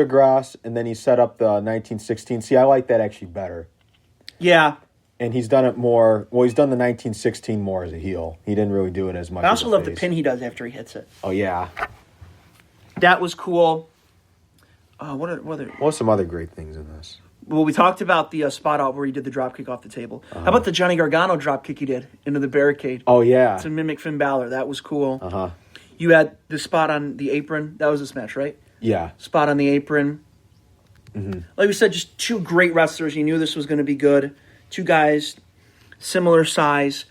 Grass, and then he set up the 1916. See, I like that actually better. Yeah. And he's done it more. Well, he's done the 1916 more as a heel. He didn't really do it as much. I also love face. the pin he does after he hits it. Oh yeah, that was cool. What's some other great things in this? Well, we talked about the spot out where he did the drop kick off the table. How about the Johnny Gargano drop kick he did into the barricade? Oh yeah, to mimic Finn Balor. That was cool. You had the spot on the apron. That was this match, right? Yeah. Spot on the apron. Mm-hmm. Like we said, just two great wrestlers. You knew this was going to be good. Two guys, similar size.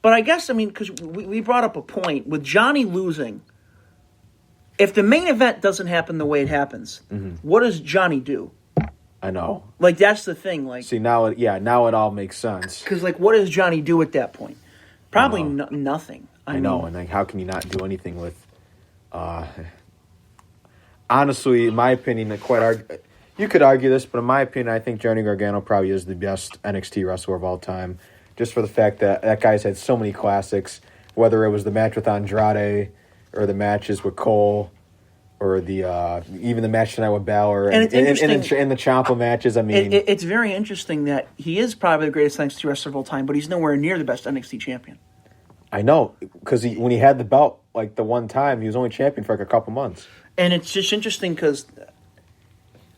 But I guess, because we brought up a point. With Johnny losing, if the main event doesn't happen the way it happens, what does Johnny do? I know. Like, that's the thing. Like, see, now it all makes sense. Because, what does Johnny do at that point? Probably nothing. I know, and how can you not do anything with... honestly, in my opinion, you could argue this, but in my opinion, I think Johnny Gargano probably is the best NXT wrestler of all time, just for the fact that guy's had so many classics, whether it was the match with Andrade or the matches with Cole or the even the match tonight with Balor and the Ciampa matches. It's very interesting that he is probably the greatest NXT wrestler of all time, but he's nowhere near the best NXT champion. I know, because when he had the belt, the one time, he was only champion for a couple months. And it's just interesting because...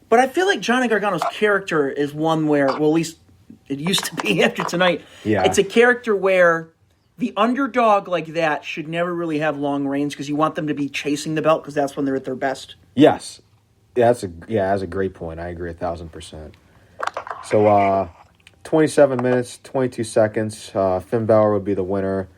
But I feel like Johnny Gargano's character is one where, well, at least it used to be after tonight. Yeah. It's a character where the underdog like that should never really have long reigns because you want them to be chasing the belt because that's when they're at their best. Yes. That's a great point. I agree 1,000%. So, 27 minutes, 22 seconds. Finn Balor would be the winner.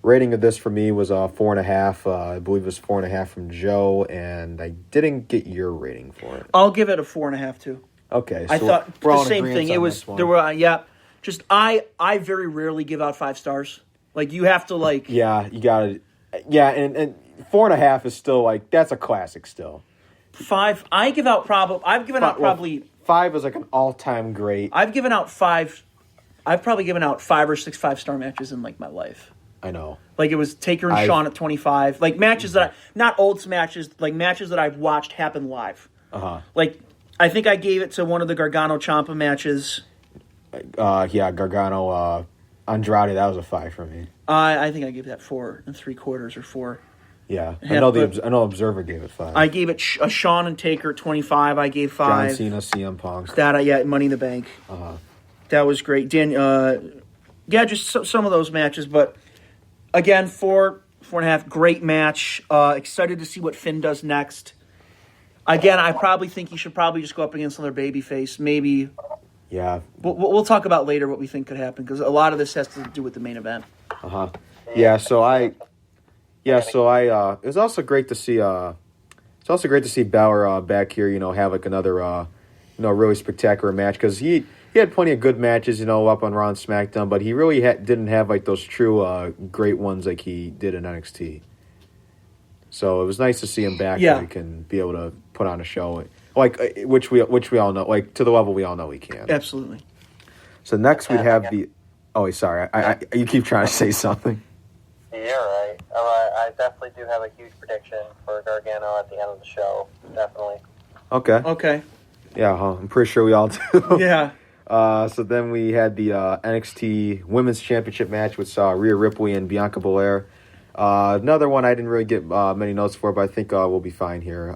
Rating of this for me was 4.5. I believe it was 4.5 from Joe, and I didn't get your rating for it. I'll give it a 4.5 too. Okay, so I thought the same thing. It was there were Just I very rarely give out 5 stars. You have to Yeah, you got to. Yeah, and 4.5 is still that's a classic still. 5. I've given out probably 5 is an all-time great. I've given out 5. I've probably given out 5 or 6 5-star matches in my life. I know. It was Taker and Shawn at 25. Matches that not old matches, matches that I've watched happen live. I think I gave it to one of the Gargano Ciampa matches. Gargano Andrade, that was a 5 for me. I think I gave that 4 3/4 or 4. Yeah, I know Observer gave it 5. I gave it a Shawn and Taker at 25. I gave 5. John Cena, CM Punk. Money in the Bank. That was great. Just some of those matches, but again, 4.5, great match. Excited to see what Finn does next. Again, I probably think he should probably just go up against another babyface. Maybe. Yeah. We'll talk about later what we think could happen because a lot of this has to do with the main event. Yeah. It was also great to see. It's also great to see Balor back here. Have another really spectacular match because he had plenty of good matches, up on Raw and SmackDown, but he really didn't have those true great ones like he did in NXT. So it was nice to see him back. Yeah. Where he can be able to put on a show, which we all know, to the level we all know he can. Absolutely. So next we'd have the. Oh, sorry, you keep trying to say something. You're right. I definitely do have a huge prediction for Gargano at the end of the show. Definitely. Okay. Yeah, I'm pretty sure we all do. Yeah. So then we had the NXT Women's Championship match with Rhea Ripley and Bianca Belair. Another one I didn't really get many notes for, but I think we'll be fine here.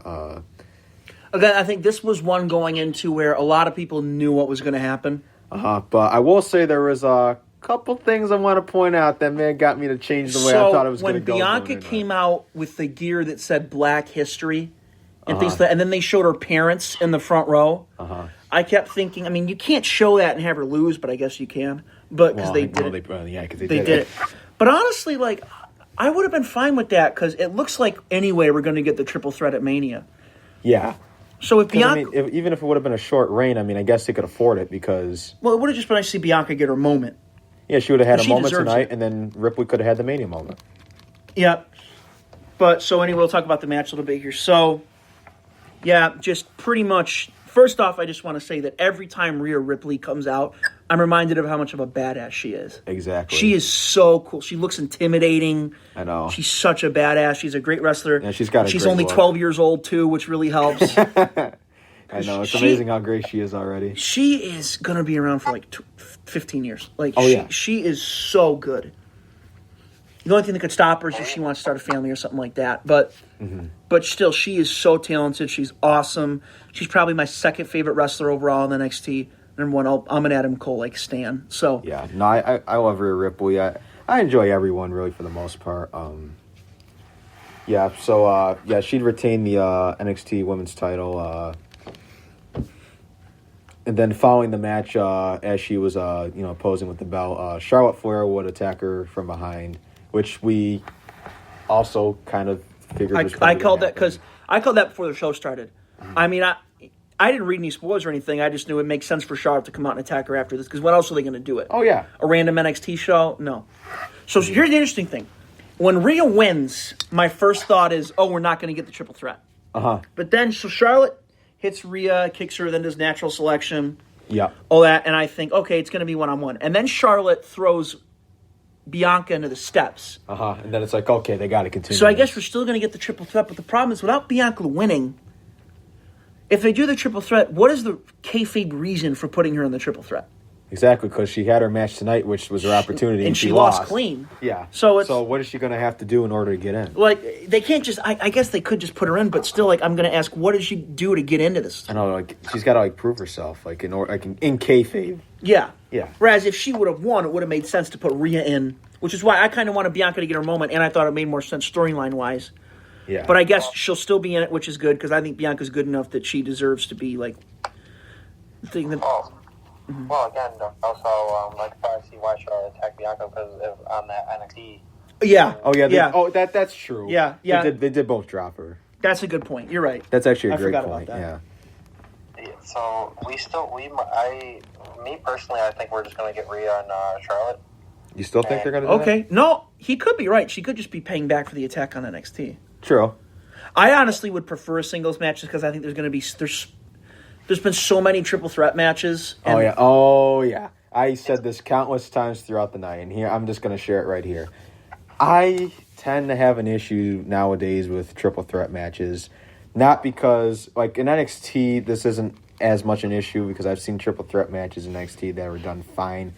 Again, I think this was one going into where a lot of people knew what was going to happen. But I will say there was a couple things I want to point out that may have got me to change the way I thought it was going to go. When Bianca came out with the gear that said Black History and things like that, and then they showed her parents in the front row, I kept thinking, you can't show that and have her lose, but I guess you can. But because they did it. They did it. But honestly, I would have been fine with that because it looks like anyway we're going to get the triple threat at Mania. Yeah. So if Bianca... even if it would have been a short reign, I guess they could afford it because... Well, it would have just been nice to see Bianca get her moment. Yeah, she would have had a moment tonight, and then Ripley could have had the Mania moment. Yeah. But, so anyway, we'll talk about the match a little bit here. So, yeah, just pretty much... First off, I just want to say that every time Rhea Ripley comes out, I'm reminded of how much of a badass she is. Exactly. She is so cool. She looks intimidating. I know. She's such a badass. She's a great wrestler. Yeah, she's got a She's great only look. 12 years old, too, which really helps. I know. It's amazing how great she is already. She is going to be around for like 15 years. Like, she is so good. The only thing that could stop her is if she wants to start a family or something like that. But still, she is so talented. She's awesome. She's probably my second favorite wrestler overall in NXT. Number one, I'm an Adam Cole like stan. So yeah, no, I love Rhea Ripley. I enjoy everyone really for the most part. She'd retain the NXT Women's title. And then following the match, as she was posing with the belt, Charlotte Flair would attack her from behind, which we also kind of figured. I called that before the show started. I mean, I didn't read any spoilers or anything. I just knew it makes sense for Charlotte to come out and attack her after this. Because what else are they going to do it? Oh, yeah. A random NXT show? No. So here's the interesting thing. When Rhea wins, my first thought is, we're not going to get the triple threat. Uh-huh. But then, so Charlotte hits Rhea, kicks her, then does natural selection. Yeah. All that, and I think, okay, it's going to be one-on-one. And then Charlotte throws Bianca into the steps. Uh-huh. And then it's like, okay, they got to continue. So I guess we're still going to get the triple threat. But the problem is, without Bianca winning, if they do the triple threat, what is the kayfabe reason for putting her in the triple threat? Exactly, because she had her match tonight, which was her opportunity, and she lost clean. Yeah. So what is she going to have to do in order to get in? Like, they can't just... I guess they could just put her in, but still, like, I'm going to ask, what did she do to get into this? I know, like, she's got to, like, prove herself, like, in kayfabe. Yeah. Yeah. Whereas if she would have won, it would have made sense to put Rhea in, which is why I kind of wanted Bianca to get her moment, and I thought it made more sense storyline-wise. Yeah. But I guess she'll still be in it, which is good, because I think Bianca's good enough that she deserves to be, like, the thing that... Well, again, also, if I see why Charlotte attacked Bianca because on that NXT. Yeah. Oh, yeah. That's true. Yeah. They did both drop her. That's a good point. You're right. That's actually a great forgot point. about that. Yeah. So me personally, I think we're just going to get Rhea and Charlotte. You still think they're going to do that? Okay. No, he could be right. She could just be paying back for the attack on NXT. True. I honestly would prefer a singles match because I think there's going to be... There's been so many triple threat matches. Oh, yeah. I said this countless times throughout the night, and here I'm just going to share it right here. I tend to have an issue nowadays with triple threat matches, not because, like, in NXT, this isn't as much an issue because I've seen triple threat matches in NXT that were done fine,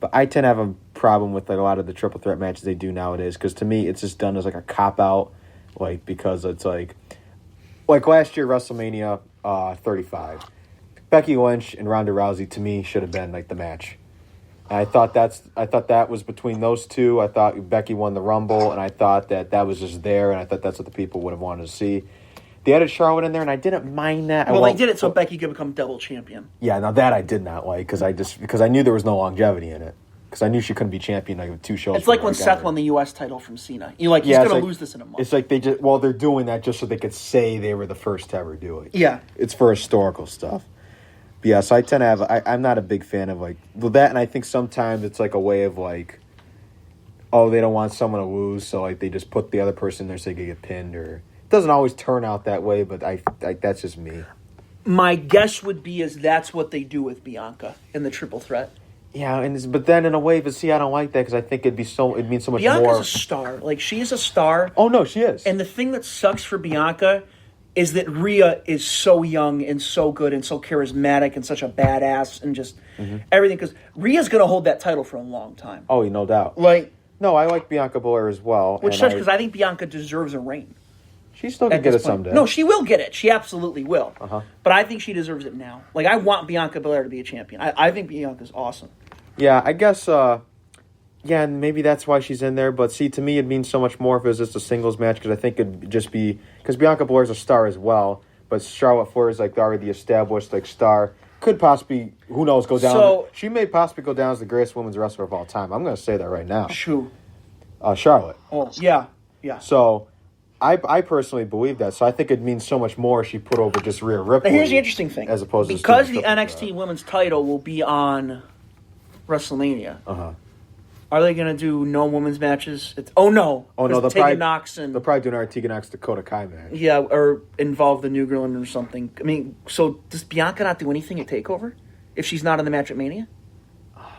but I tend to have a problem with, like, a lot of the triple threat matches they do nowadays because, to me, it's just done as, like, a cop-out, like, because it's, like last year, WrestleMania 35. Becky Lynch and Ronda Rousey, to me, should have been like the match. And I thought that was between those two. I thought Becky won the Rumble, and I thought that was just there, and I thought that's what the people would have wanted to see. They added Charlotte in there, and I didn't mind that. Well, they did it so Becky could become double champion. Yeah, now that I did not like because I knew there was no longevity in it. Because I knew she couldn't be champion like with 2 shows. It's like when Seth won the U.S. title from Cena. He's going to lose this in a month. It's like they're doing that just so they could say they were the first to ever do it. Yeah. It's for historical stuff. But yeah, so I tend to have... I'm not a big fan of, that, and I think sometimes it's like a way of, they don't want someone to lose, so, they just put the other person there so they can get pinned, or... It doesn't always turn out that way, but I that's just me. My guess would be that's what they do with Bianca in the triple threat. Yeah, but then in a way, I don't like that because I think it means so much Bianca's more. Bianca's a star. She is a star. Oh, no, she is. And the thing that sucks for Bianca is that Rhea is so young and so good and so charismatic and such a badass and just everything. Because Rhea's going to hold that title for a long time. Oh, no doubt. No, I like Bianca Belair as well. Which sucks because I think Bianca deserves a reign. She still can get it someday. No, she will get it. She absolutely will. But I think she deserves it now. I want Bianca Belair to be a champion. I think Bianca's awesome. Yeah, I guess, and maybe that's why she's in there. But see, to me, it means so much more if it was just a singles match because I think it'd just be... Because Bianca Belair's a star as well, but Charlotte Flair is, already established, star. Could possibly, who knows, go down... So, she may possibly go down as the greatest women's wrestler of all time. I'm going to say that right now. Who? Charlotte. Oh, yeah. So... I personally believe that, so I think it means so much more if she put over just Rhea Ripley. Now here's the interesting thing. As opposed because to the NXT Women's title will be on WrestleMania. Are they going to do no women's matches? No. Tegan Nox and... They'll probably do another Tegan Nox Dakota Kai match. Yeah, or involve the New Girl or something. I mean, so does Bianca not do anything at TakeOver if she's not in the match at Mania?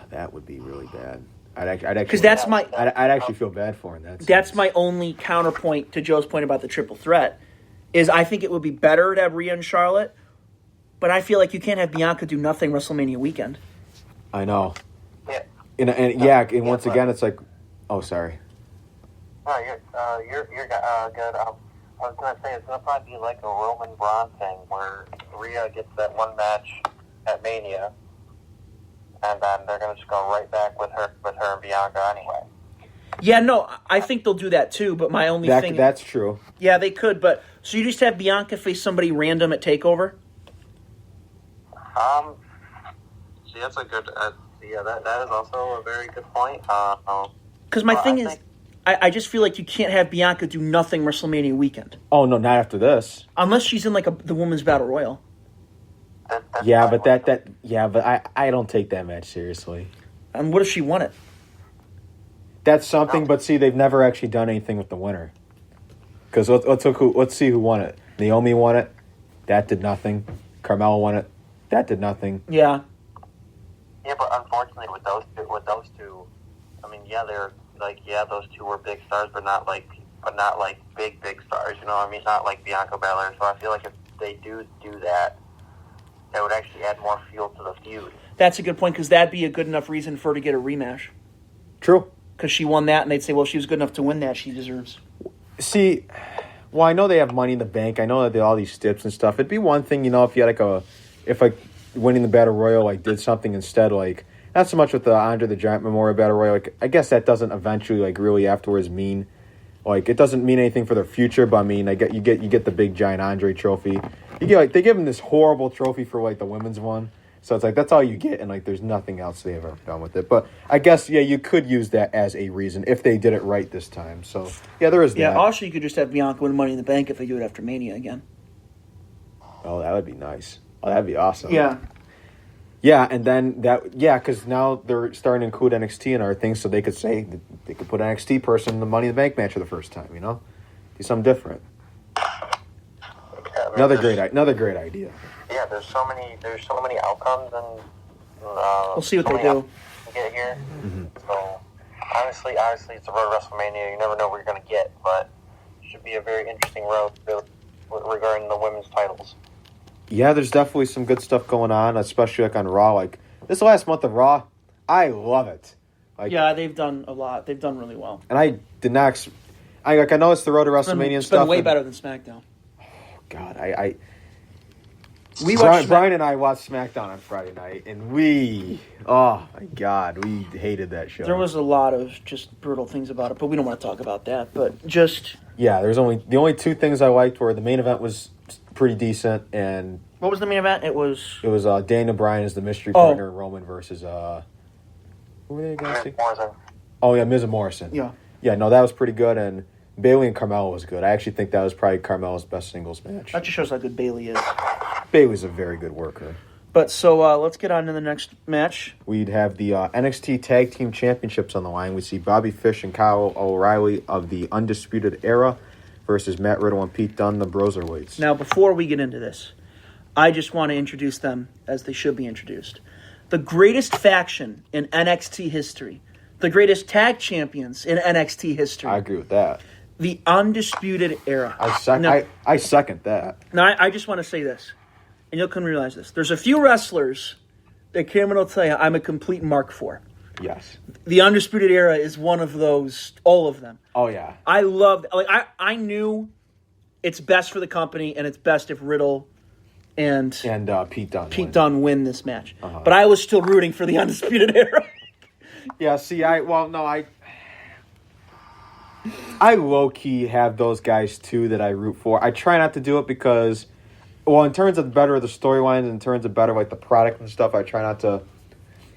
that would be really bad. I'd actually Because that's I'd actually feel bad for him. That's my only counterpoint to Joe's point about the triple threat. Is I think it would be better to have Rhea and Charlotte, but I feel like you can't have Bianca do nothing WrestleMania weekend. I know. Yeah. And once again, it's like, oh, sorry. No, you're good. I was gonna say it's gonna probably be like a Roman Braun thing where Rhea gets that one match at Mania, and then they're gonna just go right back with her and Bianca anyway. Yeah, no, I think they'll do that too. But my only thing, that's true. Yeah, they could. But so you just have Bianca face somebody random at Takeover. See, that's a good. That is also a very good point. Because my thing is, I just feel like you can't have Bianca do nothing WrestleMania weekend. Oh no, not after this. Unless she's in like the Women's Battle Royal. But I don't take that match seriously. And what if she won it? That's something, but see, they've never actually done anything with the winner. Because let's see who won it. Naomi won it. That did nothing. Carmella won it. That did nothing. Yeah. Yeah, but unfortunately, with those two, I mean, those two were big stars, but not like big stars. You know what I mean? Not like Bianca Belair. So I feel like if they do that, that would actually add more fuel to the feud. That's a good point, because that'd be a good enough reason for her to get a rematch. True. Because she won that, and they'd say, well, she was good enough to win that. She deserves. See, well, I know they have Money in the Bank. I know that they have all these tips and stuff. It'd be one thing, if you had if winning the Battle Royal did something instead, not so much with the Andre the Giant Memorial Battle Royal. I guess that doesn't eventually really afterwards mean it doesn't mean anything for their future. But I mean, you get the big giant Andre trophy. You get they give him this horrible trophy for the women's one. So it's that's all you get, and there's nothing else they've ever done with it. But I guess you could use that as a reason if they did it right this time. So yeah, there is that. Yeah, also you could just have Bianca win Money in the Bank if they do it after Mania again. Oh, that would be nice. Oh, that'd be awesome. Yeah. Yeah, and then because now they're starting to include NXT in our things, so they could say they could put an NXT person in the Money in the Bank match for the first time. Do something different. Yeah, Another great idea. Yeah, there's so many outcomes, and we'll see what they do. Get here. Mm-hmm. So honestly, it's the road to WrestleMania. You never know what you're going to get, but it should be a very interesting road regarding the women's titles. Yeah, there's definitely some good stuff going on, especially on Raw. This last month of Raw, I love it. Yeah, they've done a lot. They've done really well. And I did not. I know it's the road to WrestleMania and stuff. It's been way better than SmackDown. Oh God, Brian and I watched SmackDown on Friday night, and oh my God, we hated that show. There was a lot of just brutal things about it, but we don't want to talk about that. But there's the only two things I liked were the main event was pretty decent, and what was the main event? It was Daniel Bryan as the mystery partner, Roman versus who were they against? Morrison. Oh yeah, Miz and Morrison. Yeah, no, that was pretty good, and Bayley and Carmella was good. I actually think that was probably Carmella's best singles match. That just shows how good Bayley is. Bayley's a very good worker. But so let's get on to the next match. We'd have the NXT Tag Team Championships on the line. We see Bobby Fish and Kyle O'Reilly of the Undisputed Era versus Matt Riddle and Pete Dunne, the Broserweights. Now, before we get into this, I just want to introduce them as they should be introduced. The greatest faction in NXT history. The greatest tag champions in NXT history. I agree with that. The Undisputed Era. I second that. Now, I just want to say this, and you'll come to realize this. There's a few wrestlers that Cameron will tell you I'm a complete mark for. Yes. The Undisputed Era is one of those, all of them. Oh, yeah. I loved, I knew it's best for the company, and it's best if Riddle and Pete Dunne win this match. Uh-huh. But I was still rooting for the Undisputed Era. Yeah, see, I low-key have those guys, too, that I root for. I try not to do it because, in terms of better the storylines, in terms of better, the product and stuff, I try not to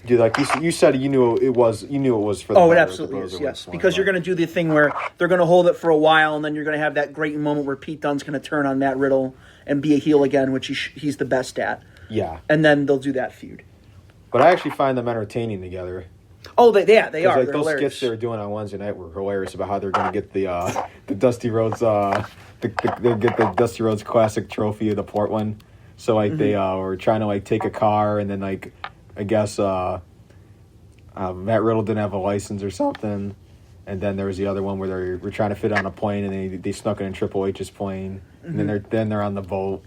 do, you said you knew it was for the it absolutely is, yes. Because you're going to do the thing where they're going to hold it for a while, and then you're going to have that great moment where Pete Dunne's going to turn on Matt Riddle and be a heel again, which he's the best at. Yeah. And then they'll do that feud. But I actually find them entertaining together. Oh, they are. Those hilarious. skits they were doing on Wednesday night were hilarious about how they're going to get the Dusty Rhodes they get the Dusty Rhodes Classic trophy of the Portland. So they were trying to take a car, and then I guess Matt Riddle didn't have a license or something. And then there was the other one where they were trying to fit on a plane, and they snuck it in Triple H's plane. And then they're on the boat.